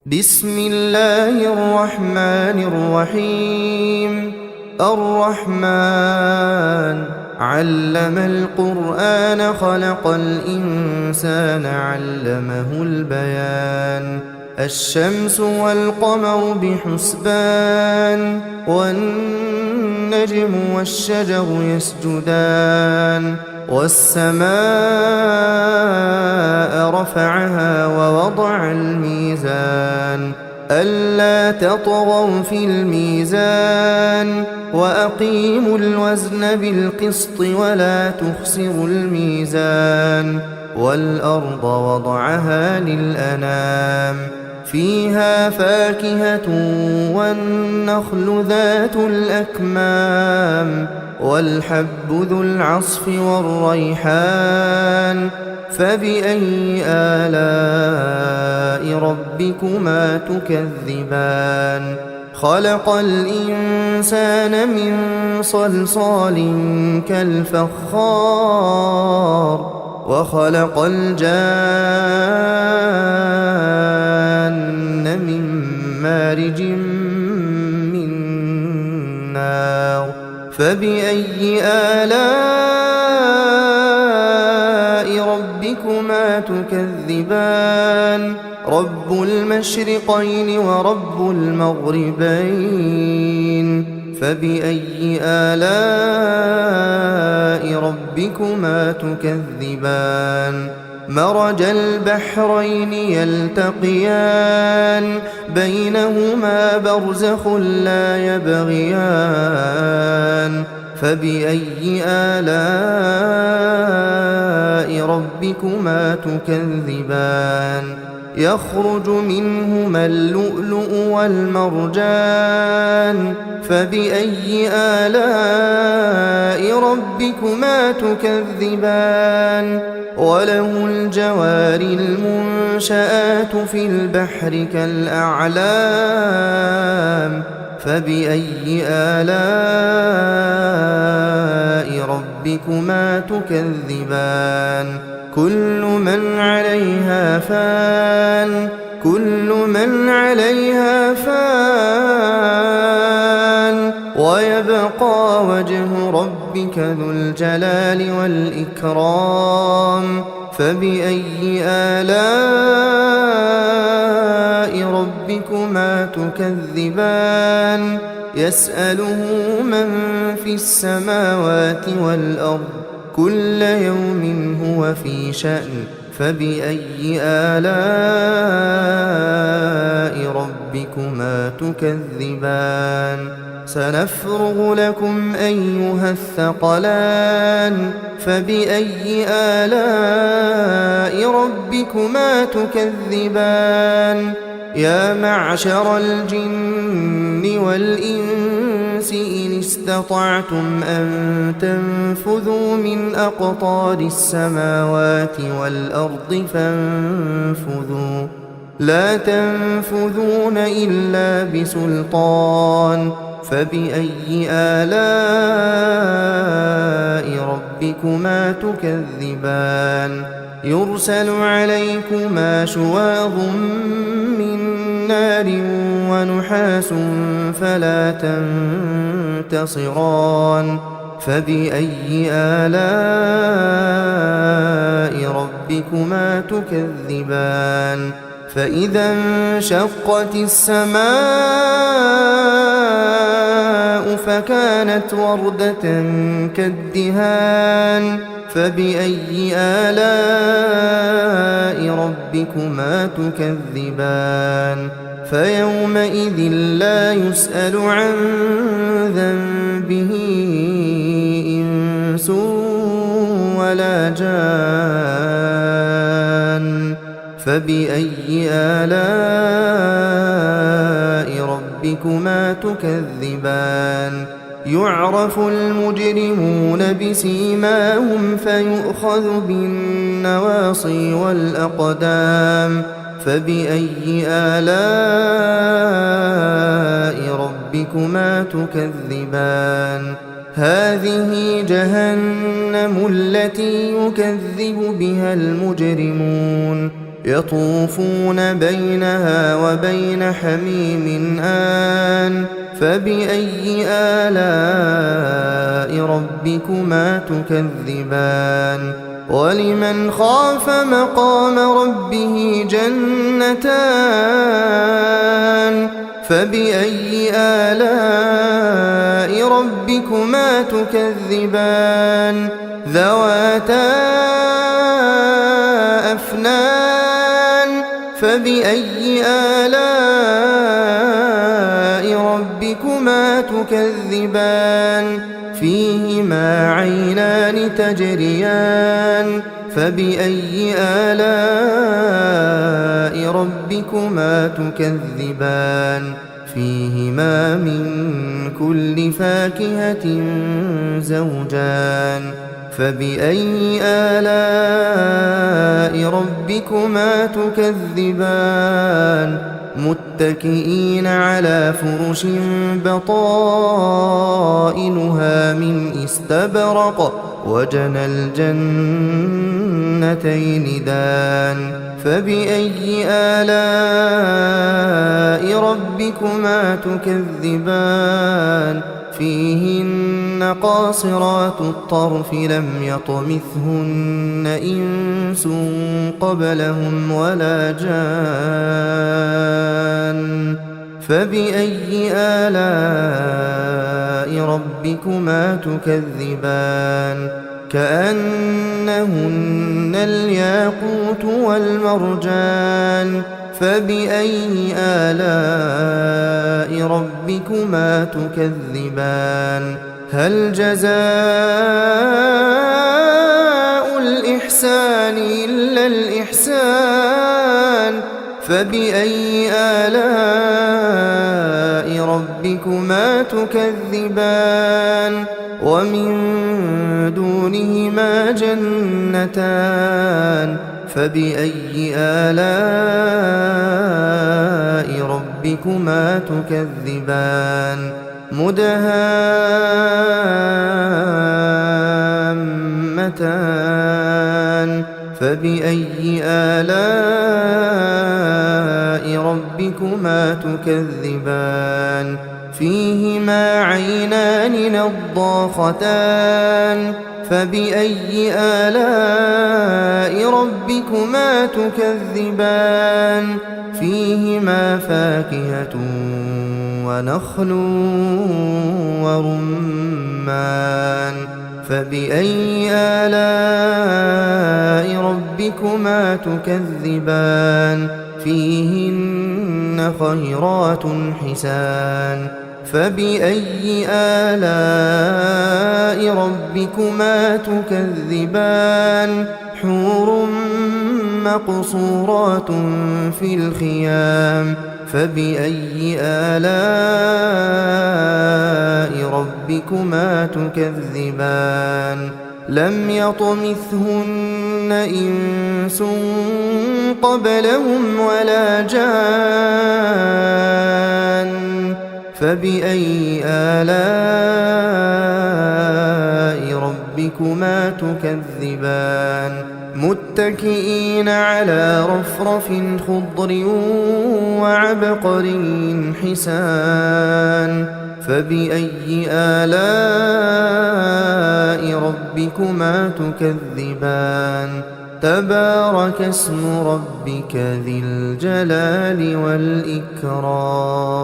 بسم الله الرحمن الرحيم. الرحمن علم القرآن خلق الإنسان علمه البيان. الشمس والقمر بحسبان والنجم والشجر يسجدان والسماء رفعها ووضع الميزان ألا تطغوا في الميزان وأقيموا الوزن بالقسط ولا تخسروا الميزان. والأرض وضعها للأنام فيها فاكهة والنخل ذات الأكمام والحب ذو العصف والريحان. فبأي آلاء ربكما تكذبان؟ خلق الإنسان من صلصال كالفخار وخلق الجان من مارج من نار. فبأي آلاء ربكما تكذبان؟ رب المشرقين ورب المغربين. فبأي آلاء ربكما تكذبان؟ مرج البحرين يلتقيان بينهما برزخ لا يبغيان. فبأي آلاء ربكما تكذبان؟ يخرج منهما اللؤلؤ والمرجان. فبأي آلاء ربكما تكذبان؟ وله الجوار المنشآت في البحر كالأعلام. فبأي آلاء ربكما تكذبان؟ كل من عليها فان ويبقى وجه ربك ذو الجلال والإكرام. فبأي آلاء ربكما تكذبان؟ يسأله من في السماوات والأرض كل يوم هو في شأن. فبأي آلاء ربكما تكذبان؟ سنفرغ لكم أيها الثقلان. فبأي آلاء ربكما تكذبان؟ يا معشر الجن والإنس إن استطعتم أن تنفذوا من أقطار السماوات والأرض فانفذوا لا تنفذون إلا بسلطان. فبأي آلاء ربكما تكذبان؟ يرسل عليكما شواظ من نار ونحاس فلا تنتصران. فبأي آلاء ربكما تكذبان؟ فإذا انشقت السماء فكانت وردة كالدهان. فبأي آلاء ربكما تكذبان؟ فيومئذ لا يسأل عن ذنبه إنس ولا جان. فبأي آلاء ربكما تكذبان؟ يعرف المجرمون بسيماهم فيؤخذ بالنواصي والأقدام. فبأي آلاء ربكما تكذبان؟ هذه جهنم التي يكذب بها المجرمون يطوفون بينها وبين حميم آن فبأي آلاء ربكما تكذبان ولمن خاف مقام ربه جنتان فبأي آلاء ربكما تكذبان ذواتا أفنان فبأي آلاء ربكما تكذبان فيهما عينان تجريان فبأي آلاء ربكما تكذبان فيهما من كل فاكهة زوجان فبأي آلاء ربكما تكذبان متكئين على فرش بطائنها من استبرق وجنى الجنتين دان فبأي آلاء ربكما تكذبان فيهن قاصرات الطرف لم يطمثهن إنس قبلهم ولا جان فبأي آلاء ربكما تكذبان كأنهن الياقوت والمرجان فبأي آلاء ربكما تكذبان هل جزاء الإحسان إلا الإحسان فبأي آلاء ربكما تكذبان ومن دونهما جنتان فبأي آلاء ربكما تكذبان مدهامتان فبأي آلاء ربكما تكذبان فيهما عينان نضاختان فبأي آلاء ربكما تكذبان فيهما فاكهة ونخل ورمان فبأي آلاء ربكما تكذبان فيهن خيرات حسان فبأي آلاء ربكما تكذبان حور مقصورات في الخيام فبأي آلاء ربكما تكذبان لم يطمثهن إنس قبلهم ولا جان فبأي آلاء ربكما تكذبان متكئين على رفرف خضر وعبقري حسان فبأي آلاء ربكما تكذبان تبارك اسم ربك ذي الجلال والإكرام